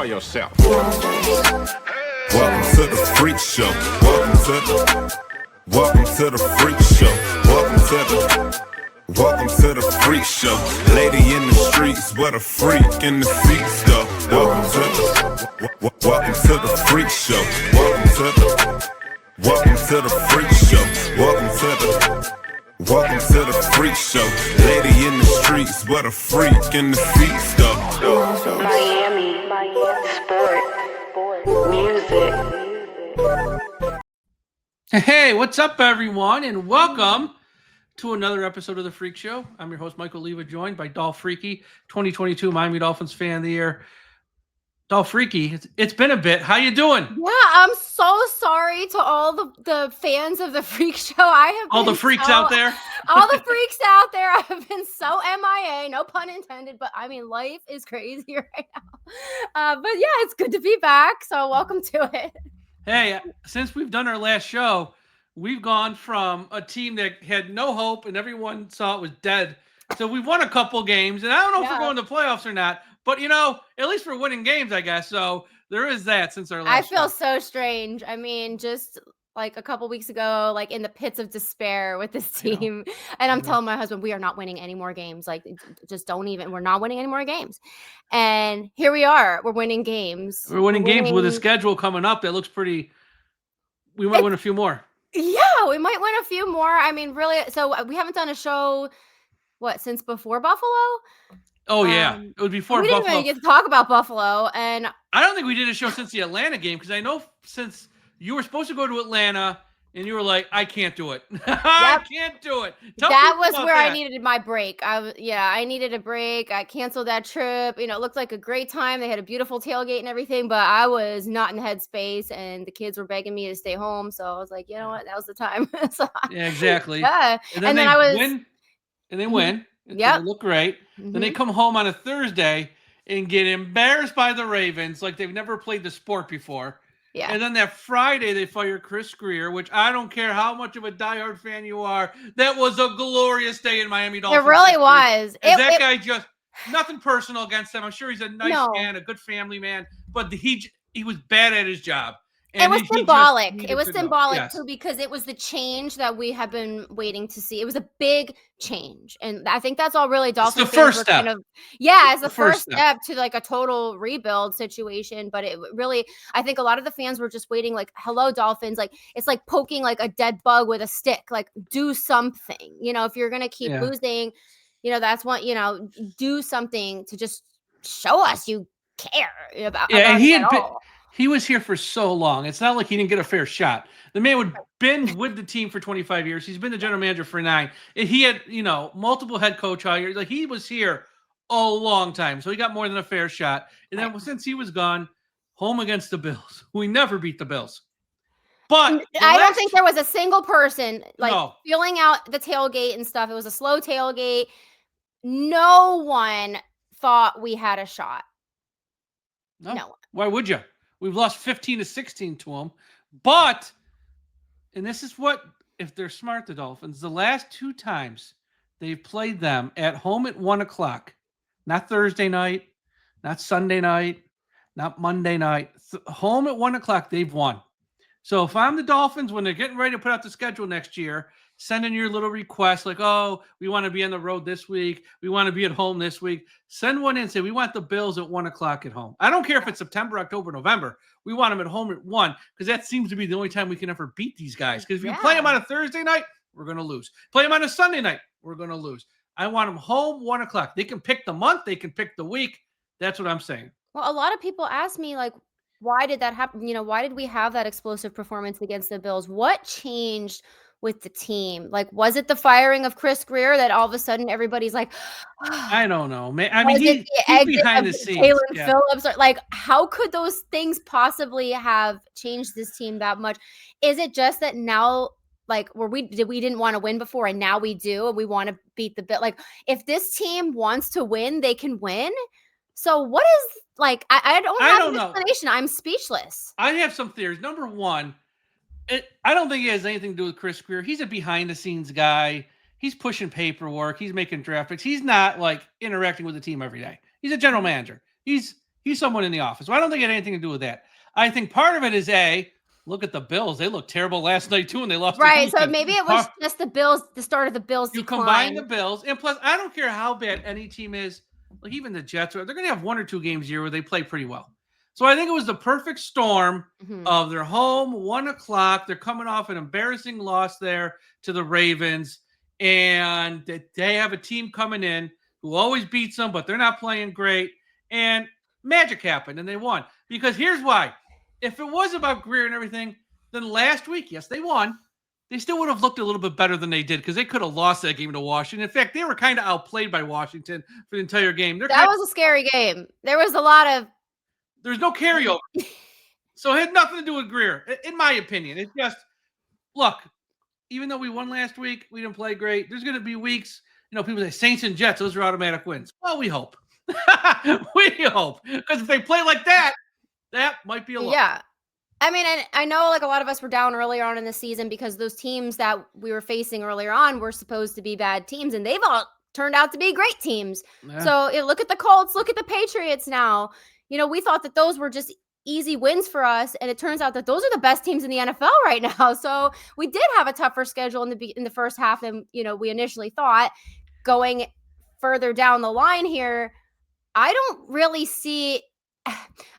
Enjoy yourself. Welcome to the Phreak Show. Welcome to the Phreak Show. Welcome to the Phreak Show. Lady in the streets, but a freak in the seats though. Welcome to the Phreak Show. Welcome to the Phreak Show. Welcome to the Phreak Show. Lady in the streets, but a freak in the seats though. Miami sport music. Hey, what's up, everyone, and welcome to another episode of the Phreak Show. I'm your host, Michael Leva, joined by Dolph Freaky, 2022 Miami Dolphins Fan of the Year. Dolph Freaky, it's been a bit. How you doing? Yeah, I'm so sorry to all the fans of the Phreak Show. I have all the freaks out there. All the freaks out there. I have been so MIA, no pun intended, but I mean, life is crazy right now. But yeah, it's good to be back. So welcome to it. Hey, since we've done our last show, we've gone from a team that had no hope and everyone saw it was dead. So we've won a couple games, and I don't know if we're going to the playoffs or not. But, you know, at least we're winning games, I guess. So there is that since our last I feel show. so strange. I mean, just like a couple weeks ago, like in the pits of despair with this team. And I'm telling my husband, we are not winning any more games. Like, just don't even. We're not winning any more games. And here we are. We're winning games. We're winning games with a schedule coming up that looks pretty. We might win a few more. Yeah, we might win a few more. I mean, really. So we haven't done a show, since before Buffalo? Oh, yeah. It was before Buffalo. We didn't even get to talk about Buffalo. And I don't think we did a show since the Atlanta game, because I know since you were supposed to go to Atlanta and you were like, I can't do it. I can't do it. That was where I needed my break. I needed a break. I canceled that trip. You know, it looked like a great time. They had a beautiful tailgate and everything, but I was not in the headspace, and the kids were begging me to stay home. So I was like, you know what? That was the time. Yeah, exactly. Yeah. And then I was win, and they win. Yeah, they look great. Then they come home on a Thursday and get embarrassed by the Ravens like they've never played the sport before. Yeah. And then that Friday they fire Chris Greer, which I don't care how much of a diehard fan you are. That was a glorious day in Miami Dolphins. It really was. That guy just nothing personal against him. I'm sure he's a nice man, a good family man, but he was bad at his job. And it was symbolic. It was symbolic yes. too, because it was the change that we have been waiting to see. It was a big change, and I think that's all really Dolphins. It's the first step. It's the first step to like a total rebuild situation. But it really, I think a lot of the fans were just waiting, like, "Hello, Dolphins!" Like it's like poking like a dead bug with a stick. Like, do something. You know, if you're gonna keep losing, you know, that's what, you know, do something to just show us you care about. Yeah, and he was here for so long. It's not like he didn't get a fair shot. The man had been with the team for 25 years. He's been the general manager for 9. And he had, you know, multiple head coach hires. Like, he was here a long time. So he got more than a fair shot. And then since he was gone, home against the Bills. We never beat the Bills. But I don't think there was a single person filling out the tailgate and stuff. It was a slow tailgate. No one thought we had a shot. No one. Why would you? We've lost 15-16 to them. But, and this is what, if they're smart, the Dolphins, the last 2 times they've played them at home at 1 o'clock, not Thursday night, not Sunday night, not Monday night, home at 1 o'clock, they've won. So if I'm the Dolphins, when they're getting ready to put out the schedule next year, send in your little request like, oh, we want to be on the road this week. We want to be at home this week. Send one in. Say, we want the Bills at 1 o'clock at home. I don't care if it's September, October, November. We want them at home at 1, because that seems to be the only time we can ever beat these guys. Because if you play them on a Thursday night, we're going to lose. Play them on a Sunday night, we're going to lose. I want them home 1 o'clock. They can pick the month. They can pick the week. That's what I'm saying. Well, a lot of people ask me, like, why did that happen? You know, why did we have that explosive performance against the Bills? What changed with the team? Like, was it the firing of Chris Greer that all of a sudden everybody's like, I don't know, man. I mean, he's behind the scenes. Taylor Phillips, like, how could those things possibly have changed this team that much? Is it just that now, like, we didn't want to win before and now we do, and we want to beat the Bills? Like, if this team wants to win, they can win. So what is, like, I don't have an explanation. I'm speechless. I have some theories. Number one, I don't think it has anything to do with Chris Greer. He's a behind-the-scenes guy. He's pushing paperwork. He's making draft picks. He's not, like, interacting with the team every day. He's a general manager. He's He's someone in the office. So I don't think it had anything to do with that. I think part of it is look at the Bills. They looked terrible last night too, and they lost. Right. So maybe it was just the Bills, the start of the Bills. You combine the Bills, and plus, I don't care how bad any team is. Like even the Jets, they're going to have 1 or 2 games a year where they play pretty well. So I think it was the perfect storm of their home, 1 o'clock. They're coming off an embarrassing loss there to the Ravens, and they have a team coming in who always beats them, but they're not playing great. And magic happened, and they won. Because here's why. If it was about Greer and everything, then last week, yes, they won. They still would have looked a little bit better than they did because they could have lost that game to Washington. In fact, they were kind of outplayed by Washington for the entire game. That was a scary game. There was a lot of... There's no carryover. So it had nothing to do with Greer, in my opinion. It's just, look, even though we won last week, we didn't play great. There's going to be weeks, people say Saints and Jets, those are automatic wins. Well, we hope. We hope. Because if they play like that might be a lot. Yeah. I mean, and I know like a lot of us were down earlier on in the season because those teams that we were facing earlier on were supposed to be bad teams, and they've all turned out to be great teams. Yeah. So look at the Colts, look at the Patriots now. We thought that those were just easy wins for us, and it turns out that those are the best teams in the NFL right now. So we did have a tougher schedule in the first half than we initially thought. Going further down the line here, I don't really see,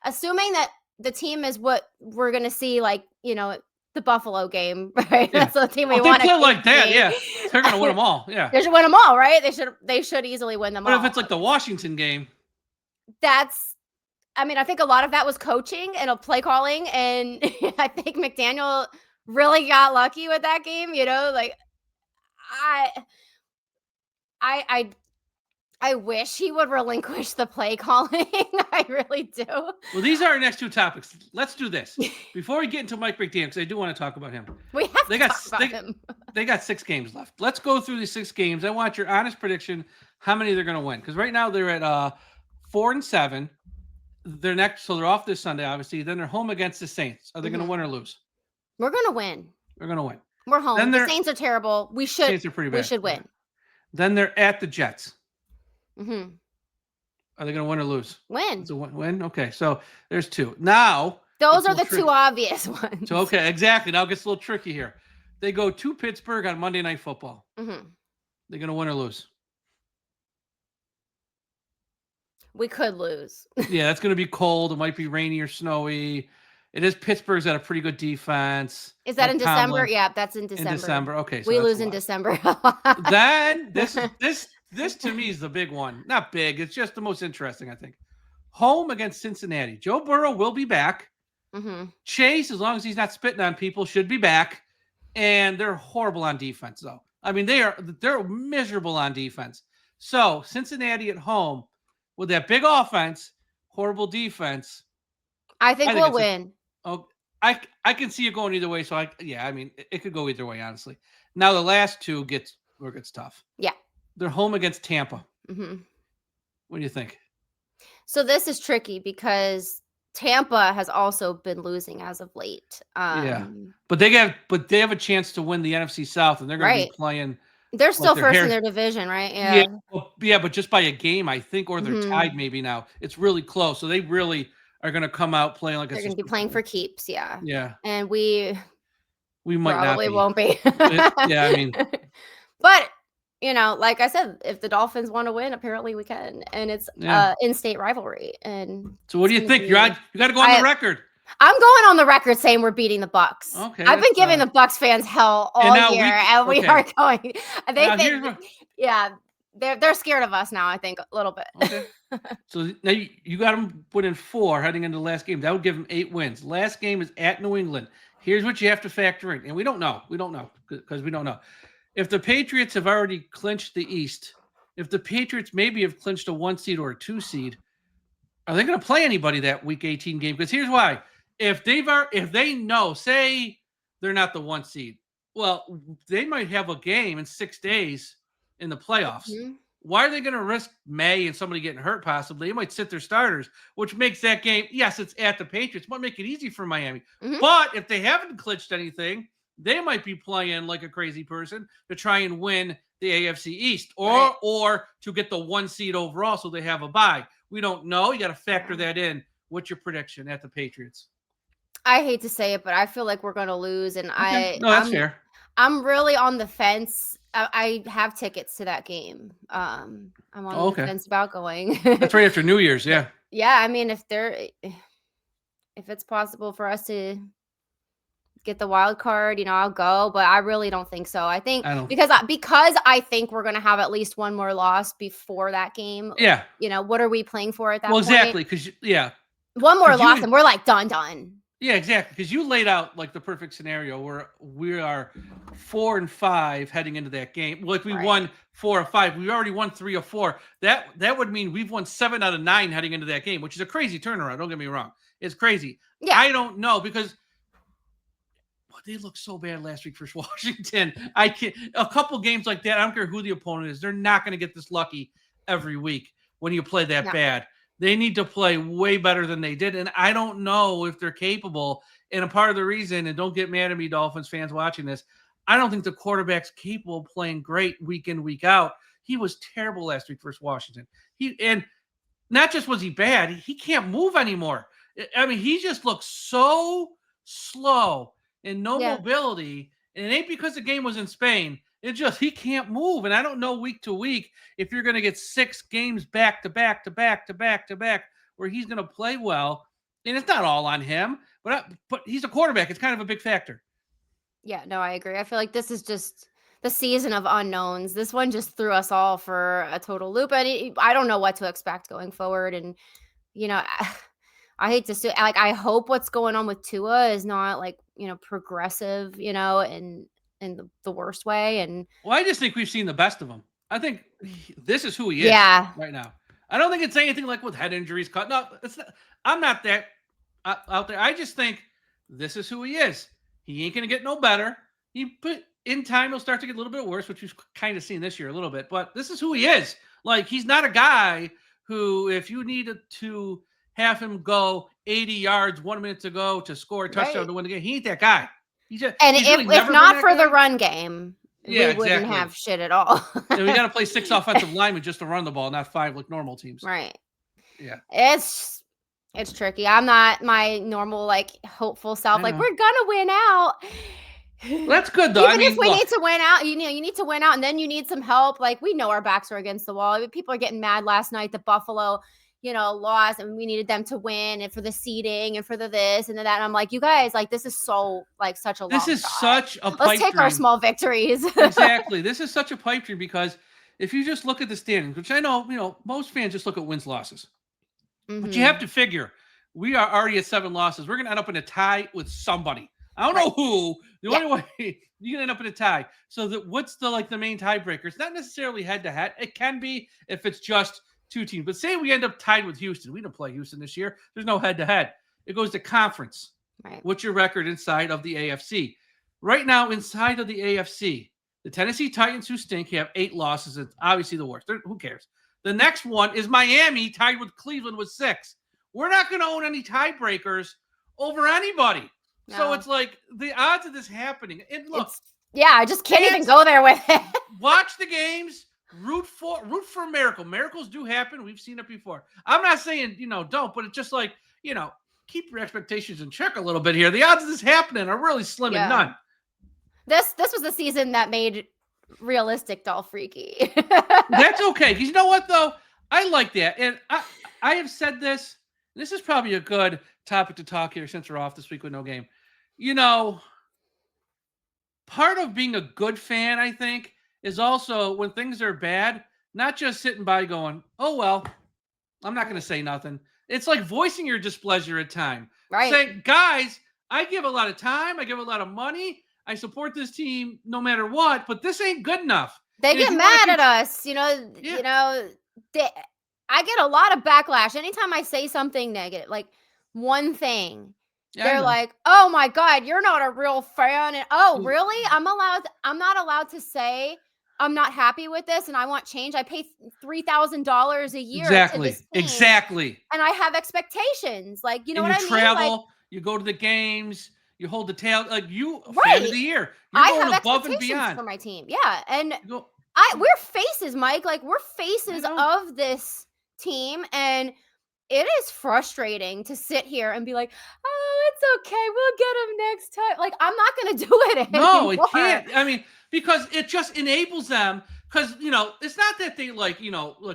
assuming that the team is what we're going to see, like, the Buffalo game, right? Yeah. That's the team we want to play like that, yeah. They're going to win them all, yeah. They should win them all, right? They should easily win them all. But if it's like the Washington game. I think a lot of that was coaching and a play calling, and I think McDaniel really got lucky with that game, like I wish he would relinquish the play calling. I really do. Well, these are our next 2 topics. Let's do this. Before we get into Mike McDaniel, because I do want to talk about him. We have to talk about him. They got 6 games left. Let's go through these 6 games. I want your honest prediction how many they're going to win. Because right now they're at 4-7. They're next, so they're off this Sunday, obviously. Then they're home against the Saints. Are they going to win or lose? We're going to win. We're going to win. We're home. The Saints are terrible. Saints are pretty bad. We should win. Then they're at the Jets. Mm-hmm. Are they going to win or lose? Win. It's a win? Okay, so there's 2. Now. Those are the 2 obvious ones. So, okay, exactly. Now it gets a little tricky here. They go to Pittsburgh on Monday Night Football. Mm-hmm. They're going to win or lose? We could lose. Yeah, that's going to be cold. It might be rainy or snowy. It is Pittsburgh's got a pretty good defense. Is that in December? Yeah, that's in December. In December. Okay. So we lose in December. Then this to me is the big one. Not big. It's just the most interesting, I think. Home against Cincinnati. Joe Burrow will be back. Mm-hmm. Chase, as long as he's not spitting on people, should be back. And they're horrible on defense, though. I mean, they're miserable on defense. So Cincinnati at home. With that big offense, horrible defense, I think we'll win. I can see it going either way. So it could go either way, honestly. Now the last 2 gets tough. Yeah, they're home against Tampa. Mm-hmm. What do you think? So this is tricky because Tampa has also been losing as of late. But they have a chance to win the NFC South, and they're going to be playing. They're still first in their division, right? Yeah, but just by a game, I think, or they're tied maybe now. It's really close. So they really are going to come out playing like they're going to be playing for keeps, yeah. Yeah. And we might probably won't be. Yeah, I mean. But, like I said, if the Dolphins want to win, apparently we can. And it's in-state rivalry. And so what do you think? You got to go on the record. I'm going on the record saying we're beating the Bucks. Okay, I've been giving the Bucks fans hell all year, and we are going. They think, they're scared of us now. I think a little bit. Okay. So now you got them winning 4 heading into the last game. That would give them 8 wins. Last game is at New England. Here's what you have to factor in, and we don't know because we don't know if the Patriots have already clinched the East. If the Patriots maybe have clinched a 1 seed or a 2 seed, are they going to play anybody that Week 18 game? Because here's why. If they know, say they're not the 1 seed, well, they might have a game in 6 days in the playoffs. Mm-hmm. Why are they going to risk May and somebody getting hurt possibly? They might sit their starters, which makes that game, yes, it's at the Patriots, might make it easy for Miami. Mm-hmm. But if they haven't clinched anything, they might be playing like a crazy person to try and win the AFC East or to get the 1 seed overall so they have a bye. We don't know. You got to factor that in. What's your prediction at the Patriots? I hate to say it, but I feel like we're going to lose. And that's fair. I'm really on the fence. I have tickets to that game. I'm on the fence about going. That's right after New Year's. Yeah. Yeah. I mean, if it's possible for us to get the wild card, I'll go, but I really don't think so. I think because I think we're going to have at least one more loss before that game. Yeah. What are we playing for at that point? Well, exactly. Because one more loss and we're like done. Yeah, exactly. Because you laid out like the perfect scenario where we are 4-5 heading into that game. Like we won 4 or 5. We already won 3 or 4. That would mean we've won 7 out of 9 heading into that game, which is a crazy turnaround. Don't get me wrong. It's crazy. Yeah. I don't know because they looked so bad last week for Washington. I can't. A couple games like that, I don't care who the opponent is. They're not going to get this lucky every week when you play that bad. They need to play way better than they did. And I don't know if they're capable. And a part of the reason, and don't get mad at me, Dolphins fans watching this, I don't think the quarterback's capable of playing great week in, week out. He was terrible last week versus Washington. And not just was he bad, he can't move anymore. I mean, he just looks so slow and no mobility. And it ain't because the game was in Spain. It's just he can't move. And I don't know week to week if you're going to get 6 games back to back where he's going to play well. And it's not all on him, but he's a quarterback. It's kind of a big factor. Yeah, no, I agree. I feel like this is just the season of unknowns. This one just threw us all for a total loop. And I don't know what to expect going forward. And, I hate to say, like, I hope what's going on with Tua is not like, progressive, and in the worst way. And I just think we've seen the best of him. I think this is who he is right now. I don't think it's anything like with head injuries. No, it's not. I'm not that out there. I just think this is who he is. He ain't going to get no better. In time, he'll start to get a little bit worse, which we've kind of seen this year a little bit. But this is who he is. Like, he's not a guy who, if you needed to have him go 80 yards 1 minute to go to score a touchdown to win the game, he ain't that guy. If not for the run game, we wouldn't have shit at all. We got to play 6 offensive linemen just to run the ball, not 5 like normal teams. Right. Yeah. It's tricky. I'm not my normal, like, hopeful self. Like, we're gonna win out. Well, that's good though. Even if we need to win out, you need to win out, and then you need some help. Like, we know our backs are against the wall. I mean, people are getting mad last night that Buffalo, lost, and we needed them to win, and for the seeding, and for the this and the that. And I'm like, you guys, like, this is so, like, such a long shot. Such a pipe Let's take dream. our small victories. Exactly. This is such a pipe dream because if you just look at the standings, which I know, most fans just look at wins, losses. Mm-hmm. But you have to figure we are already at 7 losses. We're going to end up in a tie with somebody. I don't know who. The only way you can end up in a tie. So what's the main tiebreaker? It's not necessarily head to head. It can be if it's just 2 teams. But say we end up tied with Houston. We didn't play Houston this year. There's no head to head. It goes to conference. Right. What's your record inside of the AFC? Right now, inside of the AFC, the Tennessee Titans, who stink, have 8 losses. It's obviously the worst. Who cares? The next one is Miami, tied with Cleveland with 6. We're not going to own any tiebreakers over anybody. No. So it's like the odds of this happening. And look, I just can't even go there with it. Watch the games. Root for a miracle. Miracles do happen. We've seen it before. I'm not saying, don't, but it's just like, keep your expectations in check a little bit here. The odds of this happening are really slim and none. This was the season that made realistic doll freaky. That's okay. Because you know what, though? I like that. And I have said this. This is probably a good topic to talk here since we're off this week with no game. Part of being a good fan, I think, is also when things are bad, not just sitting by going, oh, well, I'm not going to say nothing. It's like voicing your displeasure at time. Right. Saying, guys, I give a lot of time. I give a lot of money. I support this team no matter what, but this ain't good enough. They get mad at us. I get a lot of backlash. Anytime I say something negative, like one thing, they're like, oh my God, you're not a real fan. And really? I'm not allowed to say I'm not happy with this and I want change. I pay $3,000 a year. Exactly. And I have expectations. Like, what I mean? You travel, you go to the games, You hold the tail like you Right. fan of the year. You're I going have above and expectations beyond. for my team. Yeah, and Go, we're faces, Mike. Like we're faces know. of this team, and it is frustrating to sit here and be like, "Oh, it's okay. We'll get him next time." Like I'm not going to do it No, anymore. it can't. I mean, because it just enables them. Because it's not that they like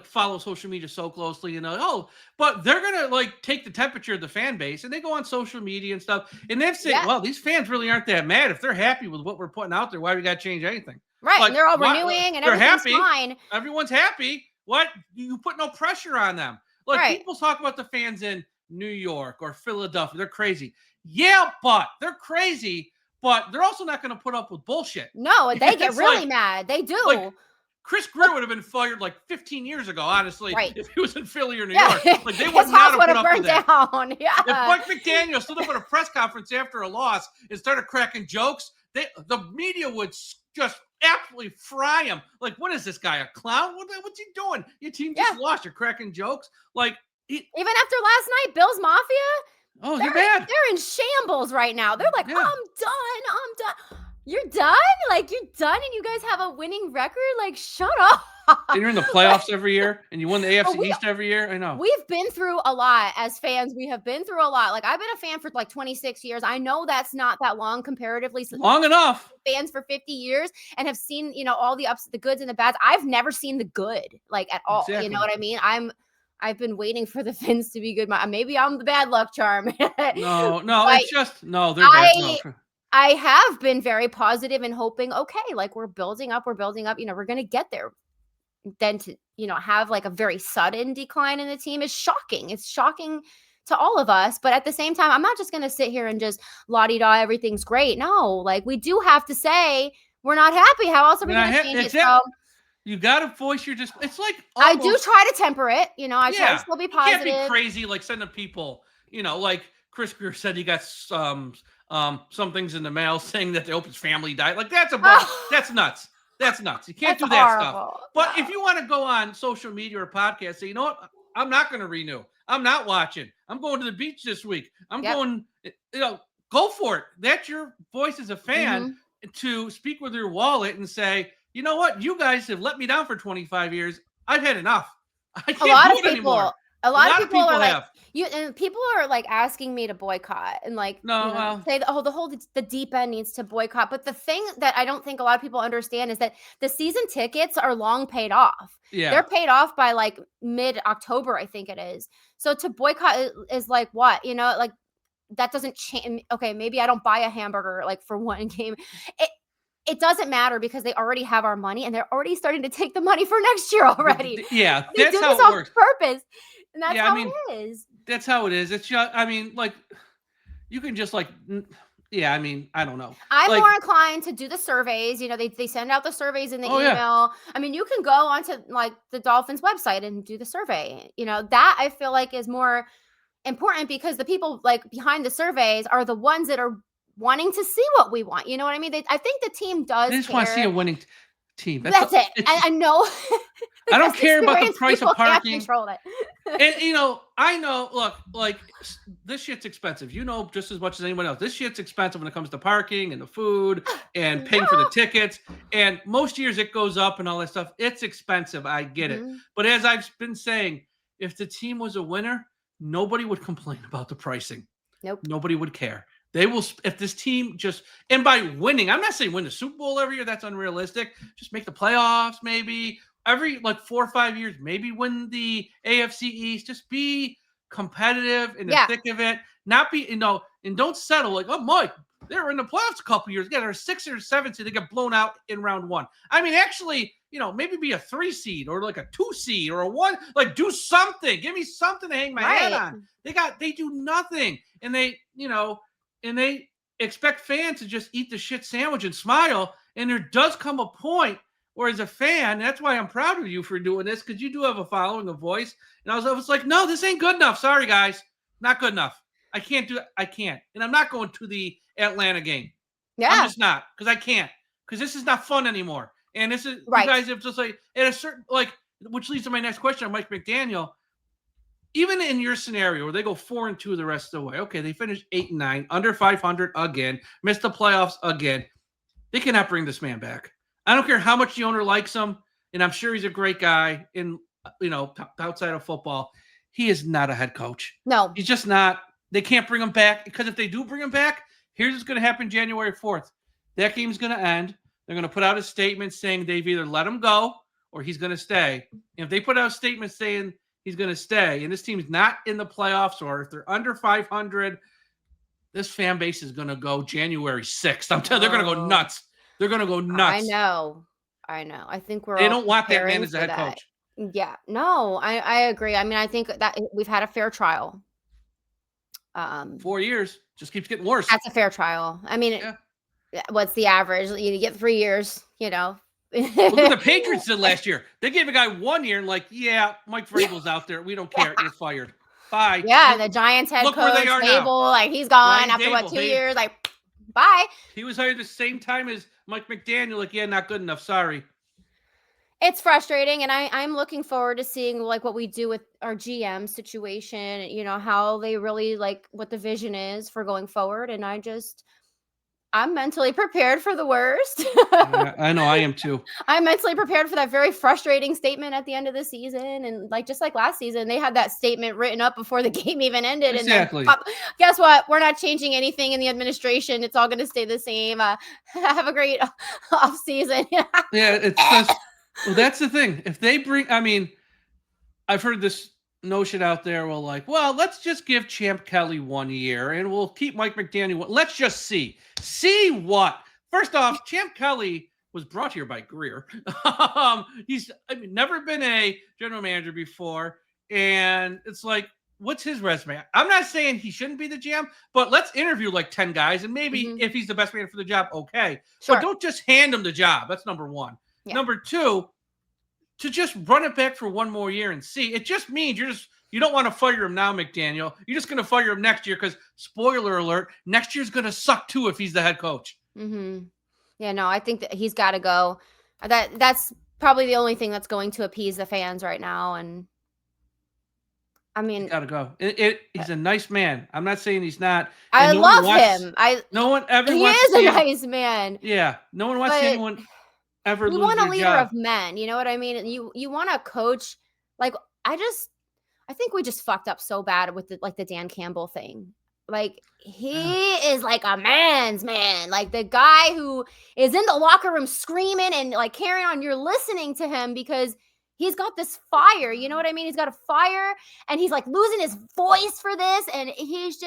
follow social media so closely. But they're gonna like take the temperature of the fan base, and they go on social media and stuff, and they've said, well, these fans really aren't that mad if they're happy with what we're putting out there. Why do we got to change anything? Right, Like, and they're all renewing, and they're everything's happy. fine. Everyone's happy. What? You put no pressure on them. Like people talk about the fans in New York or Philadelphia. They're crazy. Yeah, but they're crazy. But they're also not going to put up with bullshit. No, they get really mad. They do. Like, Chris Greer would have been fired like 15 years ago, honestly, if he was in Philly or New York. Like they would not have put up with that. Down. Yeah. If Mike McDaniel stood up at a press conference after a loss and started cracking jokes, the media would just absolutely fry him. Like, what is this guy, a clown? What's he doing? Your team just lost. You're cracking jokes. Like even after last night, Bills Mafia. Oh, they're mad. They're in shambles right now. They're like, I'm done. You're done? Like, you're done and you guys have a winning record? Like, shut up. And you're in the playoffs every year and you won the AFC East every year? I know. We've been through a lot as fans. We have been through a lot. Like, I've been a fan for like 26 years. I know that's not that long comparatively. Long enough. Fans for 50 years and have seen, all the ups, the goods and the bads. I've never seen the good, like, at all. Exactly. You know what I mean? I've been waiting for the Finns to be good. Maybe I'm the bad luck charm. No, it's just they're bad. No. I have been very positive and hoping, okay, like we're building up, we're going to get there. Then to, have like a very sudden decline in the team is shocking. It's shocking to all of us. But at the same time, I'm not just going to sit here and just la-di-da, everything's great. No, like we do have to say we're not happy. How else are we going to change it? So you got to voice your it's like I do try to temper it. I try to still be positive. You can't be crazy like sending people, like Chris Greer said he got some things in the mail saying that they hope his family died. Like that's that's nuts. That's nuts. You can't do that stuff. But if you want to go on social media or podcast, say, you know what? I'm not going to renew. I'm not watching. I'm going to the beach this week. I'm going, go for it. That's your voice as a fan to speak with your wallet and say, you know what? You guys have let me down for 25 years. I've had enough. I can't do it anymore. A lot of people are like, and people are like asking me to boycott and like say the deep end needs to boycott. But the thing that I don't think a lot of people understand is that the season tickets are long paid off. Yeah. They're paid off by like mid-October, I think it is. So to boycott is like what? Like that doesn't change. Okay, maybe I don't buy a hamburger like for one game. It doesn't matter because they already have our money and they're already starting to take the money for next year already. Yeah, they that's do how this it works. On purpose. And that's how it is. That's how it is. It's just, like, you can just like, I don't know. I'm more inclined to do the surveys. They send out the surveys in the email. Yeah. I mean, you can go onto like the Dolphins website and do the survey. That I feel like is more important because the people like behind the surveys are the ones that are wanting to see what we want. You know what I mean? I think the team does. They just want to see a winning team. That's it. I know. I don't care about the price of parking. Control it. And I know. Look, like this shit's expensive. Just as much as anyone else. This shit's expensive when it comes to parking and the food and paying for the tickets. And most years it goes up and all that stuff. It's expensive. I get it. But as I've been saying, if the team was a winner, nobody would complain about the pricing. Nope. Nobody would care. They will, if this team and by winning, I'm not saying win the Super Bowl every year. That's unrealistic. Just make the playoffs, maybe every like 4 or 5 years, maybe win the AFC East. Just be competitive in the thick of it. Not be, and don't settle like, oh, Mike, they were in the playoffs a couple years. Yeah, they're 6 or 7 seed. They get blown out in round 1. I mean, actually, maybe be a 3 seed or like a 2 seed or a 1. Like, do something. Give me something to hang my head on. They do nothing, and and they expect fans to just eat the shit sandwich and smile. And there does come a point where as a fan, that's why I'm proud of you for doing this, because you do have a following, a voice. And I was like, no, this ain't good enough. Sorry, guys. Not good enough. I can't do it. I can't. And I'm not going to the Atlanta game. Yeah. I'm just not, because I can't. Because this is not fun anymore. And this is, you guys have just like, at a certain, like, which leads to my next question on Mike McDaniel. even in your scenario where they go 4-2 the rest of the way, okay, they finish 8-9, under 500 again, missed the playoffs again. They cannot bring this man back. I don't care how much the owner likes him, and I'm sure he's a great guy in, outside of football. He is not a head coach. No. He's just not. They can't bring him back, because if they do bring him back, here's what's going to happen January 4th. That game's going to end. They're going to put out a statement saying they've either let him go or he's going to stay. And if they put out a statement saying he's going to stay, and this team's not in the playoffs, or if they're under 500, this fan base is going to go January 6th. I'm telling you, they're going to go nuts. They're going to go nuts. I know. I think they don't want that man as a head coach. Yeah. No, I agree. I mean, I think that we've had a fair trial. 4 years. Just keeps getting worse. That's a fair trial. I mean, what's the average? You get 3 years, Look what the Patriots did last year. They gave a guy 1 year and Mike Vrabel's out there. We don't care. You're fired. Bye. Yeah, the Giants head coach, Dable, he's gone Ryan after Dable, 2 years. Bye. He was hired the same time as Mike McDaniel. Not good enough. Sorry. It's frustrating, and I'm looking forward to seeing what we do with our GM situation, how they really what the vision is for going forward. And I'm mentally prepared for the worst. I know I am too. I'm mentally prepared for that very frustrating statement at the end of the season. And just like last season, they had that statement written up before the game even ended. Exactly. And then, guess what? We're not changing anything in the administration. It's all going to stay the same. Have a great off season. Yeah, it's just, well, that's the thing. If they bring, I've heard this notion out there. Let's just give Champ Kelly 1 year and we'll keep Mike McDaniel. Let's just see. See what? First off, Champ Kelly was brought here by Greer. He's never been a general manager before. And it's what's his resume? I'm not saying he shouldn't be the GM, but let's interview 10 guys. And maybe if he's the best man for the job, okay. Sure. But don't just hand him the job. That's number one. Yeah. Number two, to just run it back for 1 more year and see. It just means you don't want to fire him now, McDaniel. You're just going to fire him next year because, spoiler alert, next year's going to suck too if he's the head coach. Mm-hmm. Yeah, no, I think that he's got to go. That's probably the only thing that's going to appease the fans right now. And he's got to go. He's a nice man. I'm not saying he's not. I love him. No one ever. He is a nice man. Yeah, no one wants anyone. You want a leader of men, you know what I mean? You want a coach. I think we just fucked up so bad with the Dan Campbell thing. He is a man's man. The guy who is in the locker room screaming and carrying on. You're listening to him because he's got this fire. You know what I mean? He's got a fire and he's losing his voice for this. And he's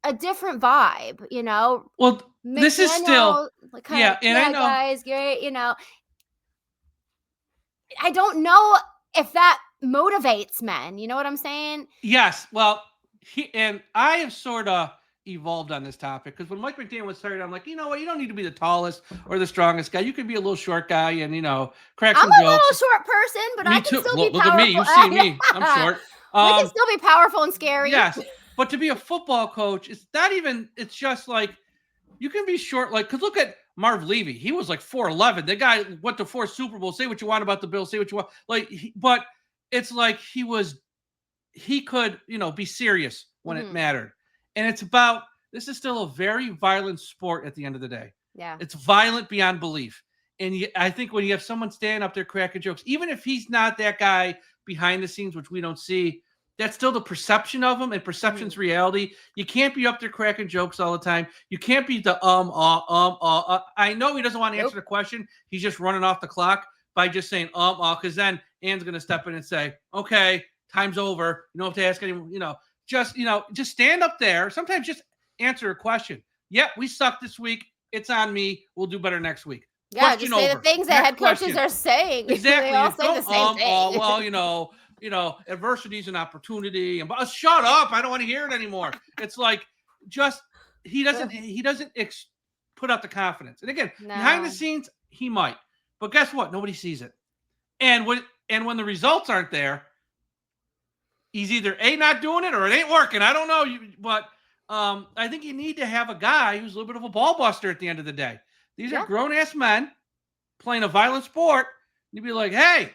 a different vibe, Well, McDaniel, this is still, and I know, guys, great, I don't know if that motivates men. You know what I'm saying? Yes. Well, and I have sort of evolved on this topic because when Mike McDaniel was hired, I'm you know what? You don't need to be the tallest or the strongest guy. You could be a little short guy and, crack some jokes. I'm a little short person, but I can still be powerful. Look at me. You see me. I'm short. We can still be powerful and scary. Yes. But to be a football coach, it's not even, it's just you can be short, because look at Marv Levy. He was 4'11". The guy went to 4 Super Bowls. Say what you want about the Bills. Say what you want. But it's he could, be serious when it mattered. And it's about, this is still a very violent sport at the end of the day. Yeah. It's violent beyond belief. And I think when you have someone standing up there cracking jokes, even if he's not that guy behind the scenes, which we don't see, that's still the perception of him, and perception's reality. You can't be up there cracking jokes all the time. You can't be the I know he doesn't want to answer the question. He's just running off the clock by just saying because then Ann's going to step in and say, okay, time's over. You don't have to ask anyone, just stand up there. Sometimes just answer a question. Yep, we suck this week. It's on me. We'll do better next week. Yeah, just say the things that head coaches are saying. Exactly. They all say the same thing. Well, adversity is an opportunity. And shut up! I don't want to hear it anymore. It's he doesn't put out the confidence. And again, behind the scenes, he might, but guess what? Nobody sees it. And when the results aren't there, he's either not doing it or it ain't working. I don't know, but I think you need to have a guy who's a little bit of a ball buster at the end of the day. These are grown ass men playing a violent sport. You'd be hey,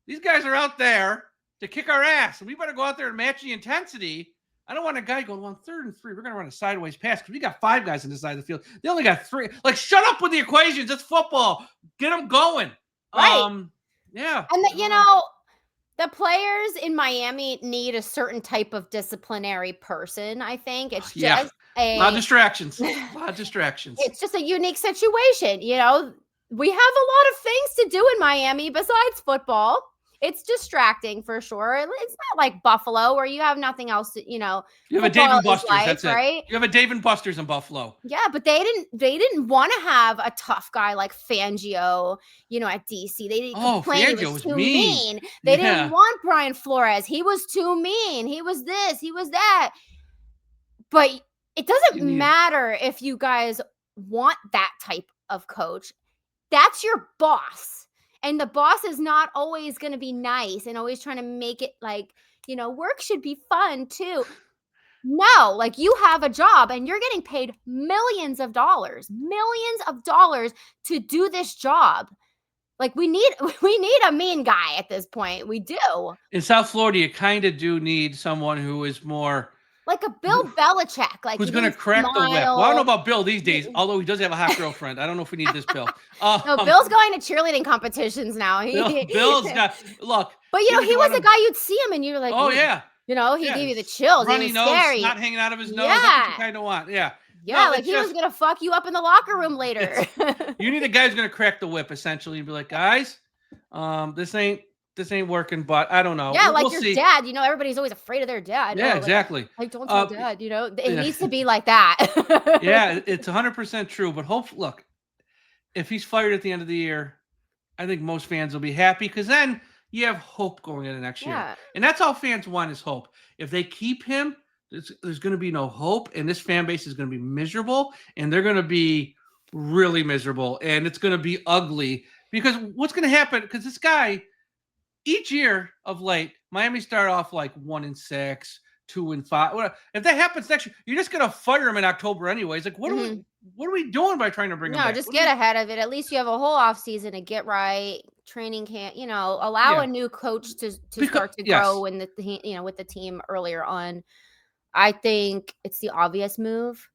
these guys are out there to kick our ass. And we better go out there and match the intensity. I don't want a guy going, well, 3rd and 3. We're going to run a sideways pass because we got 5 guys on this side of the field. They only got 3. Like, shut up with the equations. It's football. Get them going. Right. Yeah. And, the players in Miami need a certain type of disciplinary person, I think. It's just a lot of distractions. It's just a unique situation. We have a lot of things to do in Miami besides football. It's distracting for sure. It's not like Buffalo where you have nothing else to, You have a Dave and Buster's, that's it. Right? You have a Dave and Buster's in Buffalo. Yeah, but they didn't want to have a tough guy like Fangio, at DC. They didn't complain he was too mean. They didn't want Brian Flores. He was too mean. He was this, he was that. But it doesn't matter if you guys want that type of coach. That's your boss. And the boss is not always going to be nice and always trying to make it like, work should be fun too. No, like you have a job and you're getting paid millions of dollars to do this job. Like we need a mean guy at this point. We do. In South Florida, you kind of do need someone who is more like a Bill Belichick, like who's going to crack the whip. Well, I don't know about Bill these days, although he does have a hot girlfriend. I don't know if we need this Bill. No, Bill's going to cheerleading competitions now. Bill's got look. But he was a guy you'd see him and you're like, oh yeah. He gave you the chills. Runny nose, scary. not hanging out of his nose. That's what you kind of want. Yeah. Yeah, like he was going to fuck you up in the locker room later. You need a guy who's going to crack the whip, essentially, and be like, guys, this ain't working, but I don't know. Yeah, we'll your see. Dad. Everybody's always afraid of their dad. Yeah, exactly. Like don't tell dad. It needs to be like that. Yeah, it's 100% true. But look, if he's fired at the end of the year, I think most fans will be happy because then you have hope going into next year. And that's all fans want is hope. If they keep him, there's going to be no hope, and this fan base is going to be miserable, and they're going to be really miserable, and it's going to be ugly because what's going to happen? Because this guy, each year of late, Miami start off like 1-6, 2-5. If that happens next year, you're just going to fire him in October anyways. Like, what are we doing by trying to bring him back? No, just get ahead of it. At least you have a whole off season to get right. Training camp, allow a new coach to start to grow with the team earlier on. I think it's the obvious move,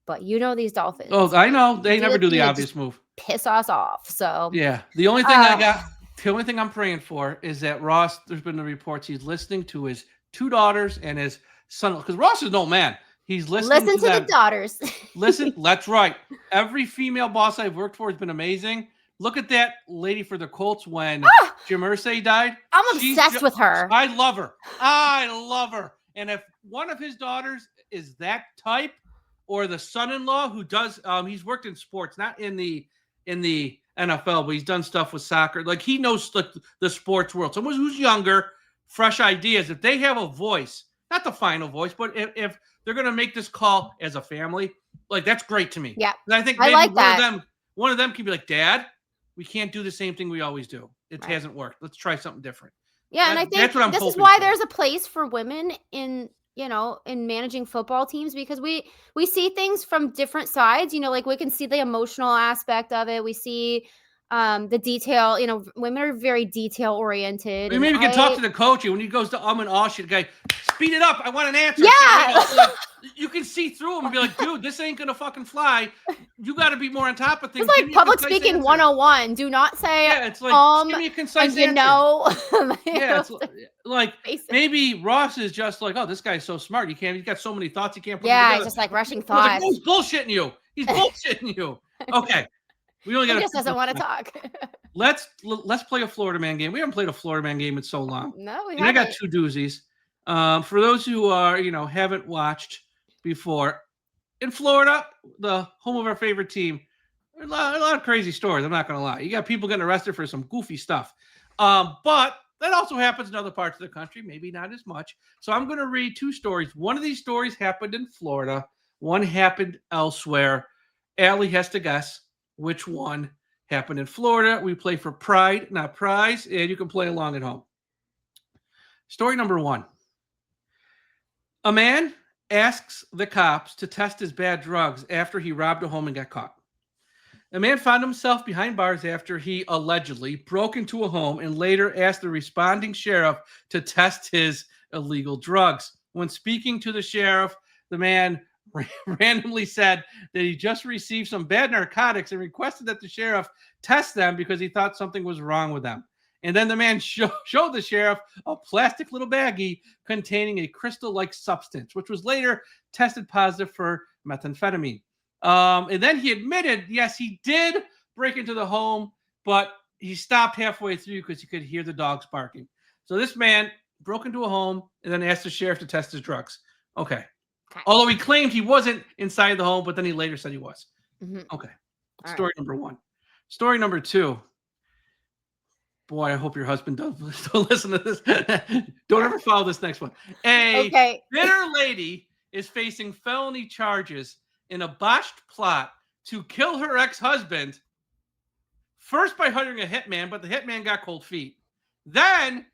but these Dolphins. Oh, I know they never do the obvious move. Piss us off. So yeah, the only thing I'm praying for is that Ross. There's been the reports he's listening to his 2 daughters and his son because Ross is an old man. He's listening to the daughters. Listen, that's right. Every female boss I've worked for has been amazing. Look at that lady for the Colts when Jim Irsay died. I'm obsessed with her. I love her. And if one of his daughters is that type, or the son-in-law who does, he's worked in sports, not in the NFL, but he's done stuff with soccer. Like he knows the sports world. Someone who's younger, fresh ideas. If they have a voice, not the final voice, but if they're going to make this call as a family, like that's great to me. Yeah, and I think maybe one of them can be like, Dad, we can't do the same thing we always do. It hasn't worked. Let's try something different. Yeah, and I think this is why there's a place for women in managing football teams because we see things from different sides. Like we can see the emotional aspect of it. We see the detail. Women are very detail oriented. We maybe can talk to the coach when he goes to and all shit. Guy, speed it up. I want an answer. Yeah. You can see through him and be like, dude, this ain't gonna fucking fly. You got to be more on top of things. It's like public speaking 101. Do not say it's like give me a concise answer. It's like maybe Ross is just like, oh, this guy's so smart. He's got so many thoughts he can't put together. He's just like rushing thoughts. He's bullshitting you. He's bullshitting you. Okay. We only got. He just doesn't want to talk. Let's play a Florida man game. We haven't played a Florida man game in so long. No, we haven't. I got 2 doozies. For those who are haven't watched before, in Florida, the home of our favorite team, a lot of crazy stories. I'm not gonna lie. You got people getting arrested for some goofy stuff. But that also happens in other parts of the country. Maybe not as much. So I'm gonna read 2 stories. One of these stories happened in Florida. One happened elsewhere. Allie has to guess which one happened in Florida. We play for pride, not prize, and you can play along at home. Story number 1. A man asks the cops to test his bad drugs after he robbed a home and got caught. A man found himself behind bars after he allegedly broke into a home and later asked the responding sheriff to test his illegal drugs. When speaking to the sheriff, the man randomly said that he just received some bad narcotics and requested that the sheriff test them because he thought something was wrong with them. And then the man showed the sheriff a plastic little baggie containing a crystal-like substance, which was later tested positive for methamphetamine. And then he admitted, yes, he did break into the home, but he stopped halfway through because he could hear the dogs barking. So this man broke into a home and then asked the sheriff to test his drugs. Okay. Although he claimed he wasn't inside the home, but then he later said he was. Mm-hmm. Okay. Story number one. Story number two. Boy, I hope your husband does listen to this. Don't ever follow this next one. A bitter lady is facing felony charges in a botched plot to kill her ex-husband, first by hiring a hitman, but the hitman got cold feet. Then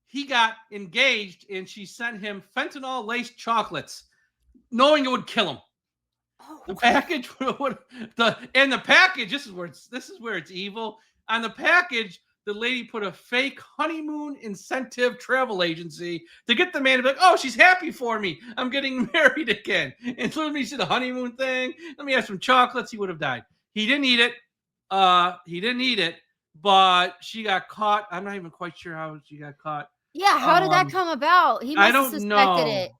he got engaged and she sent him fentanyl-laced chocolates, knowing it would kill him. The package the package, this is where it's evil. On the package, the lady put a fake honeymoon incentive travel agency to get the man to be like, oh, she's happy for me. I'm getting married again. And so let me see the honeymoon thing. Let me have some chocolates. He would have died. He didn't eat it. But she got caught. I'm not even quite sure how she got caught. Yeah, how did that come about? He must have suspected it.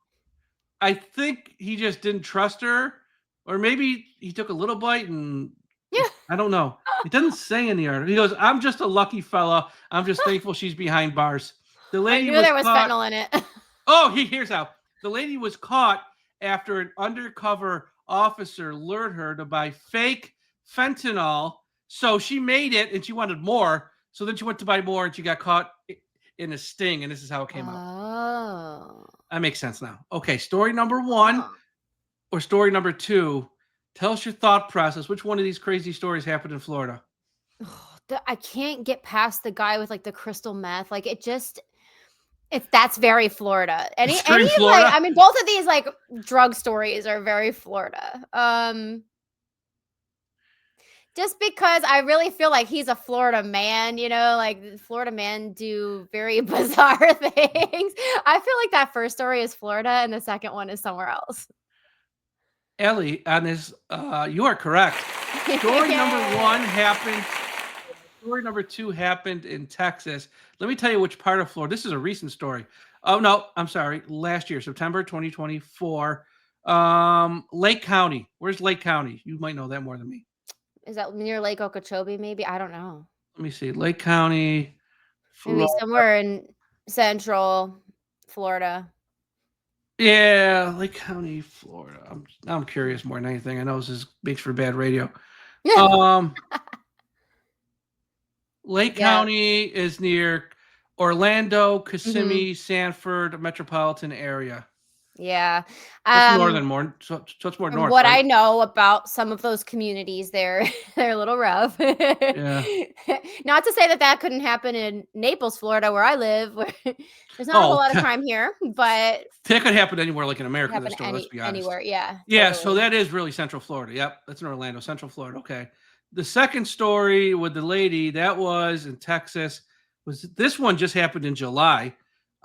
I think he just didn't trust her. Or maybe he took a little bite and I don't know. It doesn't say in the article. He goes, I'm just a lucky fella. I'm just thankful she's behind bars. The lady there was fentanyl in it. Here's how. The lady was caught after an undercover officer lured her to buy fake fentanyl. So she made it and she wanted more. So then she went to buy more and she got caught in a sting. And this is how it came out. Oh. That makes sense now. Okay, story number one or story number two. Tell us your thought process. Which one of these crazy stories happened in Florida? I can't get past the guy with like the crystal meth. Like that's very Florida. Any Florida? Like, I mean, both of these like drug stories are very Florida. Just because I really feel like he's a Florida man, like Florida men do very bizarre things. I feel like that first story is Florida and the second one is somewhere else. Allie, on this, you are correct. Story number one happened. Story number two happened in Texas. Let me tell you which part of Florida. This is a recent story. Oh, no, I'm sorry. Last year, September 2024. Lake County. Where's Lake County? You might know that more than me. Is that near Lake Okeechobee, maybe? I don't know. Let me see. Lake County. Florida. Maybe somewhere in central Florida. Yeah, Lake County, Florida. I'm curious more than anything. I know this makes for bad radio. Lake County is near Orlando, Kissimmee, Sanford metropolitan area. Yeah. It's so it's more north. What I know about some of those communities, they're a little rough. Yeah. Not to say that couldn't happen in Naples, Florida, where I live, where there's not a whole lot of crime here, but that could happen anywhere, like in America. Let's be honest. Anywhere, yeah. Yeah, totally. So that is really Central Florida. Yep, that's in Orlando, Central Florida. Okay. The second story with the lady, that was in Texas. This one just happened in July.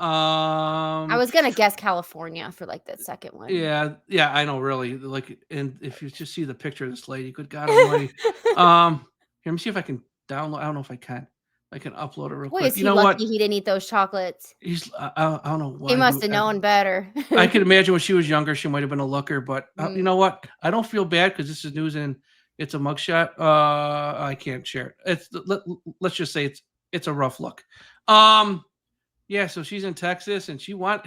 I was gonna guess California for like that second one. Yeah, I know, really. Like, and if you just see the picture of this lady, good God Almighty. Here, let me see if I can download. I don't know if I can. I can upload it real quick. Is he lucky he didn't eat those chocolates? I don't know why. He must have known better. I can imagine when she was younger, she might have been a looker. But you know what? I don't feel bad because this is news and it's a mugshot. I can't share it. Let's just say it's a rough look. Yeah, so she's in Texas and she don't want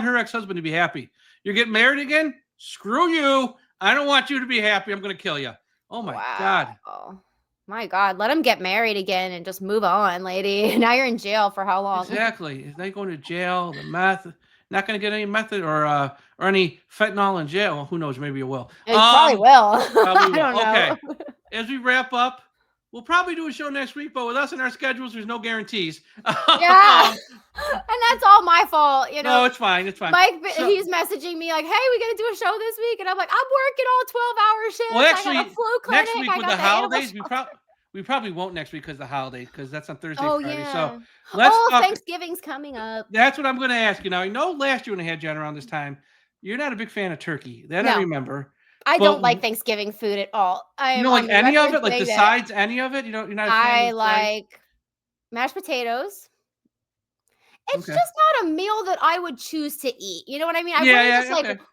her ex-husband to be happy. You're getting married again? Screw you. I don't want you to be happy. I'm going to kill you. Oh my God. Oh my God. Let him get married again and just move on, lady. Now you're in jail for how long? Exactly. Now you're going to jail. The meth. Not going to get any method or any fentanyl in jail. Well, who knows? Maybe you will. You probably will. Probably will. I don't know. Okay. As we wrap up, We'll probably do a show next week, but with us and our schedules, there's no guarantees. Yeah. And that's all my fault. No, it's fine. It's fine. Mike, he's messaging me like, hey, we got to do a show this week. And I'm like, I'm working all 12-hour shifts. Well, actually, I got a flu clinic. next week with the holidays, we probably won't next week because the holiday, because that's on Thursday, Friday. Yeah. So let's talk. Thanksgiving's coming up. That's what I'm going to ask you now. I know last year when I had Jen around this time, you're not a big fan of turkey. That I remember. I don't like Thanksgiving food at all. You don't like any of it? Like the sides, any of it? You're not a fan I like mashed potatoes. It's just not a meal that I would choose to eat. You know what I mean? I wouldn't just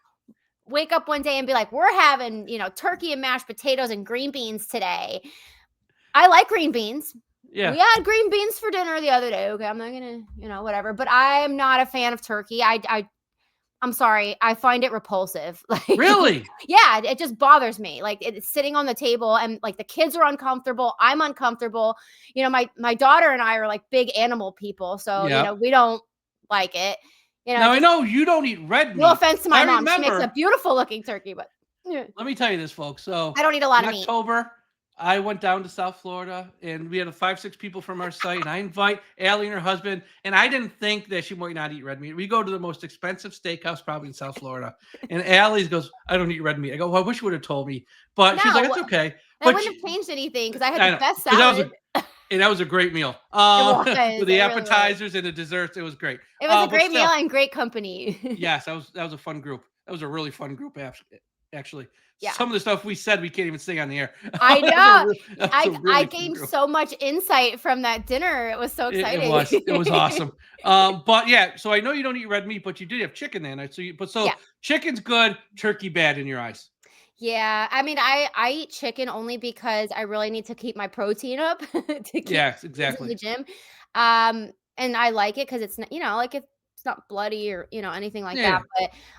wake up one day and be like, we're having, turkey and mashed potatoes and green beans today. I like green beans. Yeah. We had green beans for dinner the other day. Okay, I'm not gonna, whatever. But I am not a fan of turkey. I'm sorry. I find it repulsive. Really? Yeah, it just bothers me. Like it's sitting on the table and like the kids are uncomfortable. I'm uncomfortable. My daughter and I are like big animal people. So, we don't like it. Now I know you don't eat red meat. No offense to my mom. She makes a beautiful looking turkey, but let me tell you this, folks. So I don't eat a lot of meat. October, I went down to South Florida and we had 5-6 people from our site, and I invite Allie and her husband, and I didn't think that she might not eat red meat. We go to the most expensive steakhouse probably in South Florida, and Allie goes, I don't eat red meat. I go, well, I wish you would have told me, but she's like, it's okay. That wouldn't have changed anything because I had the best salad. And that was a great meal. With the appetizers and the desserts, it was great. It was a great meal and great company. Yes, that was a fun group. That was a really fun group, actually. Yeah. Some of the stuff we said we can't even say on the air. I know. I gained so much insight from that dinner. It was so exciting. It was awesome. But yeah, so I know you don't eat red meat, but you did have chicken that night. So chicken's good, turkey bad in your eyes. Yeah, I mean, I eat chicken only because I really need to keep my protein up to keep exactly in the gym. And I like it because it's not, it's not bloody or anything like that.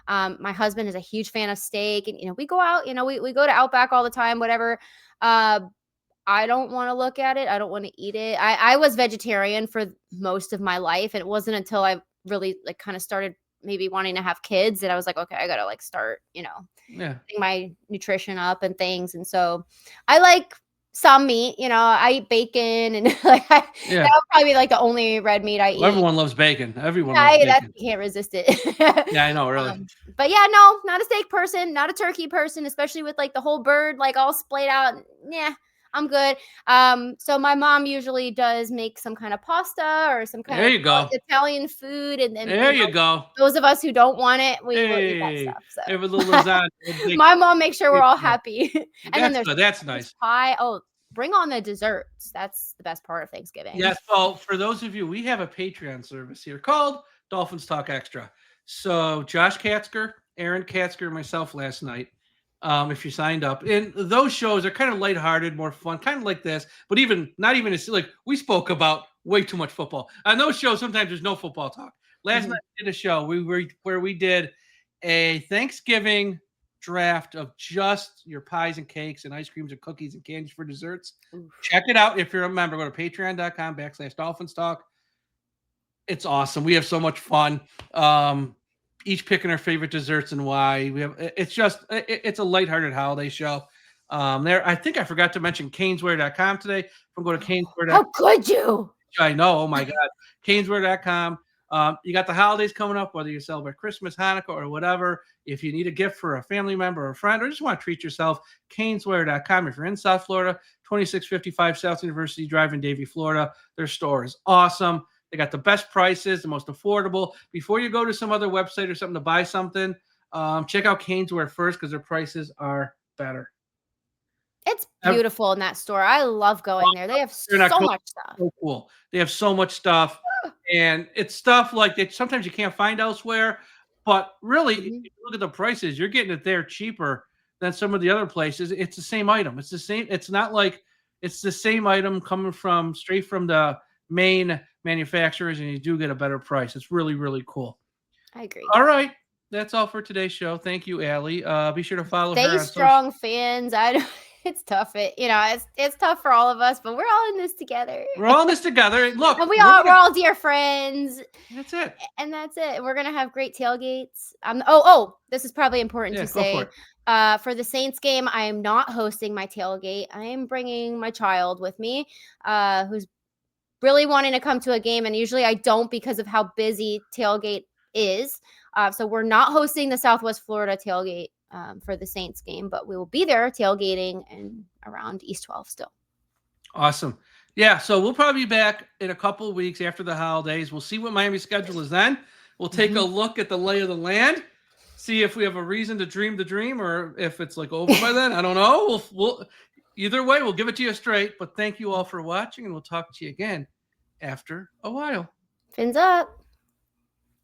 But my husband is a huge fan of steak, and we go out, we go to Outback all the time, whatever. I don't want to look at it. I don't want to eat it. I was vegetarian for most of my life, and it wasn't until I really kind of started maybe wanting to have kids that I was like, okay, I gotta start, getting my nutrition up and things. And so I like some meat, I eat bacon and that would probably be the only red meat I eat. Everyone loves bacon. Everyone loves bacon. You can't resist it. Yeah, I know, really. But yeah, no, not a steak person, not a turkey person, especially with the whole bird all splayed out. Yeah, I'm good. So my mom usually does make some kind of pasta or some kind of Italian food, and then there you go. Those of us who don't want it, we will eat that stuff. So. Have a little lasagna. My mom makes sure we're all happy. And then that's nice. Pie. Oh, bring on the desserts. That's the best part of Thanksgiving. Yes. Well, for those of you, we have a Patreon service here called Dolphins Talk Extra. So Josh Katzker, Aaron Katzker, and myself last night. If you signed up, and those shows are kind of lighthearted, more fun, kind of like this, but not even as we spoke about way too much football on those shows. Sometimes there's no football talk. Last night we did a show where we did a Thanksgiving draft of just your pies and cakes and ice creams and cookies and candies for desserts. Oof. Check it out if you're a member. Go to patreon.com/DolphinsTalk. It's awesome. We have so much fun. Each picking our favorite desserts and why. It's a lighthearted holiday show. I think I forgot to mention caneswear.com today. From go to caneswear.com. How could you? I know. Oh my God. caneswear.com. You got the holidays coming up, whether you celebrate Christmas, Hanukkah, or whatever. If you need a gift for a family member or a friend, or just want to treat yourself, caneswear.com. If you're in South Florida, 2655 South University Drive in Davie, Florida. Their store is awesome. They got the best prices, the most affordable. Before you go to some other website or something to buy something, check out Caneswear first because their prices are better. It's beautiful in that store. I love going there. They have so much stuff. So cool. They have so much stuff. And it's stuff that sometimes you can't find elsewhere. But really, if you look at the prices, you're getting it there cheaper than some of the other places. It's the same item. It's the same. It's not it's the same item coming straight from the main manufacturers, and you do get a better price. It's really, really cool. I agree. All right. That's all for today's show. Thank you, Allie. Be sure to follow her. Stay strong, fans. It's tough. It's tough for all of us, but we're all in this together. We're all in this together. Look, and we're all dear friends. That's it. And that's it. We're gonna have great tailgates. This is probably important to say. For the Saints game, I am not hosting my tailgate. I am bringing my child with me, who's really wanting to come to a game, and usually I don't because of how busy tailgate is. So we're not hosting the Southwest Florida tailgate for the Saints game, but we will be there tailgating and around East 12 still. Awesome. Yeah, so we'll probably be back in a couple of weeks after the holidays. We'll see what Miami's schedule is then. We'll take a look at the lay of the land, see if we have a reason to dream the dream or if it's like over by then. I don't know. We'll either way, we'll give it to you straight. But thank you all for watching, and we'll talk to you again after a while. Fins up.